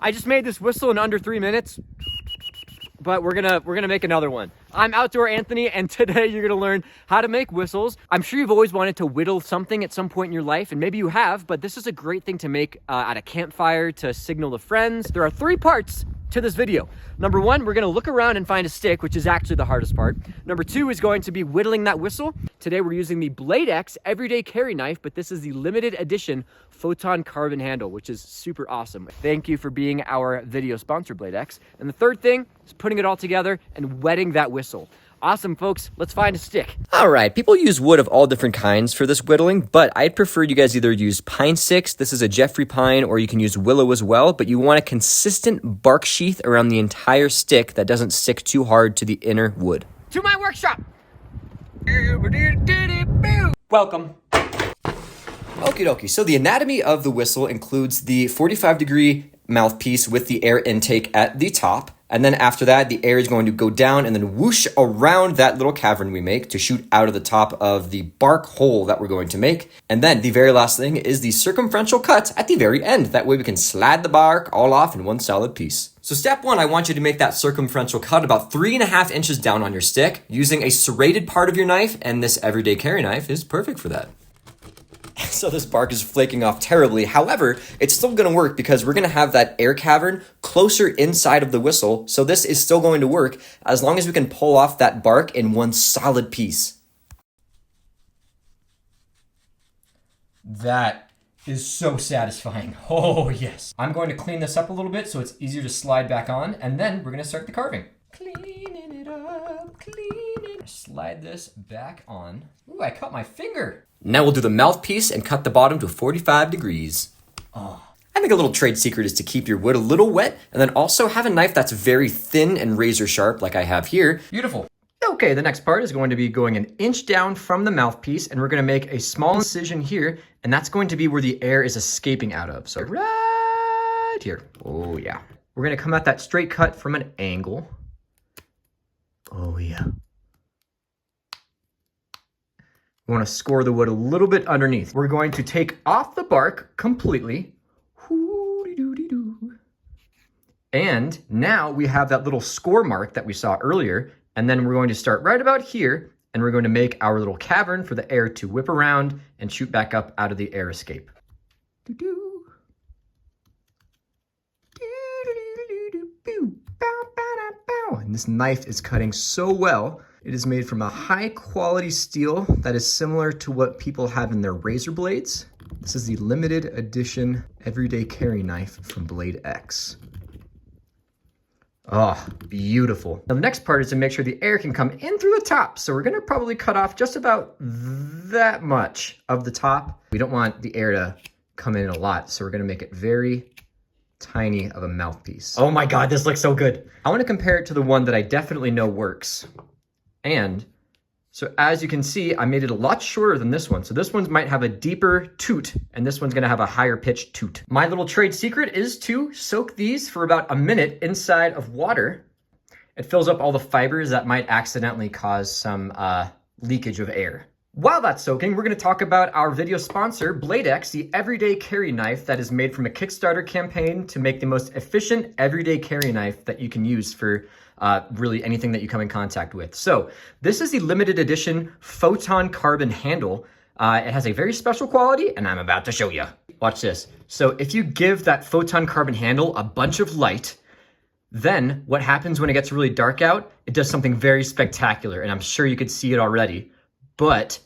I just made this whistle in under 3 minutes, but we're gonna make another one. I'm Outdoor Anthony, and today you're gonna learn how to make whistles. I'm sure you've always wanted to whittle something at some point in your life, and maybe you have, but this is a great thing to make at a campfire to signal to friends. There are 3 parts to this video. Number 1, we're gonna look around and find a stick, which is actually the hardest part. Number 2 is going to be whittling that whistle. Today we're using the BladeX everyday carry knife, but this is the limited edition photon carbon handle, which is super awesome. Thank you for being our video sponsor, BladeX. And the third thing is putting it all together and wetting that whistle. Awesome, folks. Let's find a stick. All right, people use wood of all different kinds for this whittling, but I'd prefer you guys either use pine sticks, this is a Jeffrey pine, or you can use willow as well, but you want a consistent bark sheath around the entire stick that doesn't stick too hard to the inner wood. To my workshop. Welcome. Okie dokie, so the anatomy of the whistle includes the 45-degree mouthpiece with the air intake at the top. And then after that, the air is going to go down and then whoosh around that little cavern we make to shoot out of the top of the bark hole that we're going to make. And then the very last thing is the circumferential cut at the very end. That way we can slide the bark all off in one solid piece. So step 1, I want you to make that circumferential cut about 3.5 inches down on your stick using a serrated part of your knife, and this everyday carry knife is perfect for that. So this bark is flaking off terribly. However, it's still going to work because we're going to have that air cavern closer inside of the whistle. So this is still going to work as long as we can pull off that bark in one solid piece. That is so satisfying. Oh, yes. I'm going to clean this up a little bit so it's easier to slide back on, and then we're going to start the carving. Cleaning it up, cleaning. Slide this back on. Ooh, I cut my finger. Now we'll do the mouthpiece and cut the bottom to 45 degrees. Oh. I think a little trade secret is to keep your wood a little wet and then also have a knife that's very thin and razor sharp like I have here. Beautiful. Okay, the next part is going to be going 1 inch down from the mouthpiece, and we're going to make a small incision here, and that's going to be where the air is escaping out of. So right here. Oh, yeah. We're going to come at that straight cut from an angle. Oh, yeah. We want to score the wood a little bit underneath. We're going to take off the bark completely. And now we have that little score mark that we saw earlier. And then we're going to start right about here, and we're going to make our little cavern for the air to whip around and shoot back up out of the air escape. And this knife is cutting so well. It is made from a high quality steel that is similar to what people have in their razor blades. This is the limited edition everyday carry knife from BladeX. Oh, beautiful. Now the next part is to make sure the air can come in through the top. So we're gonna probably cut off just about that much of the top. We don't want the air to come in a lot, so we're gonna make it very tiny of a mouthpiece. Oh my God, this looks so good. I wanna compare it to the one that I definitely know works. And so as you can see, I made it a lot shorter than this one. So this one might have a deeper toot, and this one's gonna have a higher pitched toot. My little trade secret is to soak these for about a minute inside of water. It fills up all the fibers that might accidentally cause some leakage of air. While that's soaking, we're gonna talk about our video sponsor, BladeX, the everyday carry knife that is made from a Kickstarter campaign to make the most efficient everyday carry knife that you can use for really anything that you come in contact with. So this is the limited edition photon carbon handle. It has a very special quality, and I'm about to show you. Watch this. So if you give that photon carbon handle a bunch of light, then what happens when it gets really dark out? It does something very spectacular, and I'm sure you could see it already. But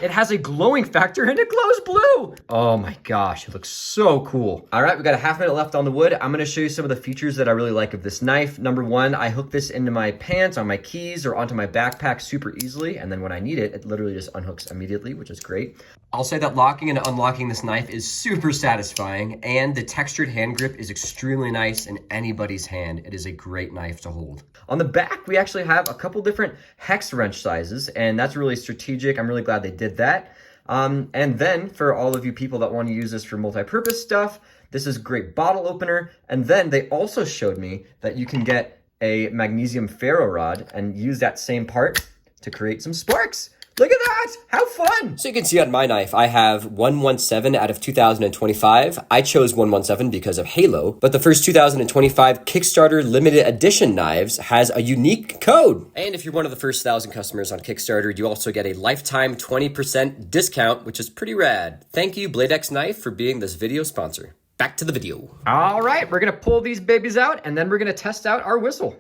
it has a glowing factor and it glows blue. Oh my gosh, it looks so cool. All right, we got a half minute left on the wood. I'm gonna show you some of the features that I really like of this knife. Number 1, I hook this into my pants, on my keys, or onto my backpack super easily. And then when I need it, it literally just unhooks immediately, which is great. I'll say that locking and unlocking this knife is super satisfying, and the textured hand grip is extremely nice in anybody's hand. It is a great knife to hold. On the back, we actually have a couple different hex wrench sizes, and that's really strategic. I'm really glad they did that. And then for all of you people that want to use this for multi-purpose stuff, this is a great bottle opener. And then they also showed me that you can get a magnesium ferro rod and use that same part to create some sparks. Look at that! How fun! So you can see on my knife, I have 117 out of 2025. I chose 117 because of Halo, but the first 2025 Kickstarter limited edition knives has a unique code. And if you're one of the first 1,000 customers on Kickstarter, you also get a lifetime 20% discount, which is pretty rad. Thank you, BladeX Knife, for being this video sponsor. Back to the video. All right, we're gonna pull these babies out and then we're gonna test out our whistle.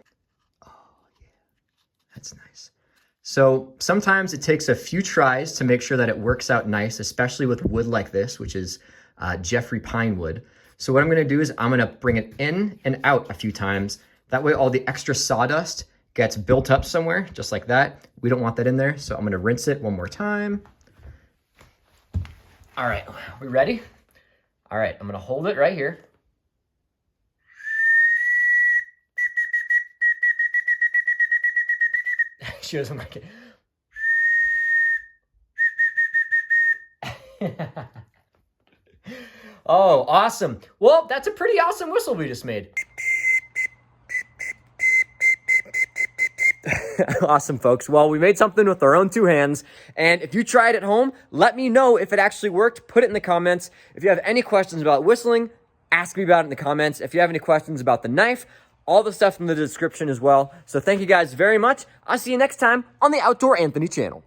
Oh yeah, that's nice. So sometimes it takes a few tries to make sure that it works out nice, especially with wood like this, which is Jeffrey pine wood. So what I'm gonna do is I'm gonna bring it in and out a few times. That way all the extra sawdust gets built up somewhere, just like that. We don't want that in there, so I'm gonna rinse it one more time. All right, we ready? All right, I'm gonna hold it right here. She doesn't like it. Oh, awesome. Well, that's a pretty awesome whistle we just made. Awesome, folks. Well, we made something with our own two hands. And if you try it at home, let me know if it actually worked. Put it in the comments. If you have any questions about whistling, ask me about it in the comments. If you have any questions about the knife, all the stuff in the description as well. So thank you guys very much. I'll see you next time on the Outdoor Anthony channel.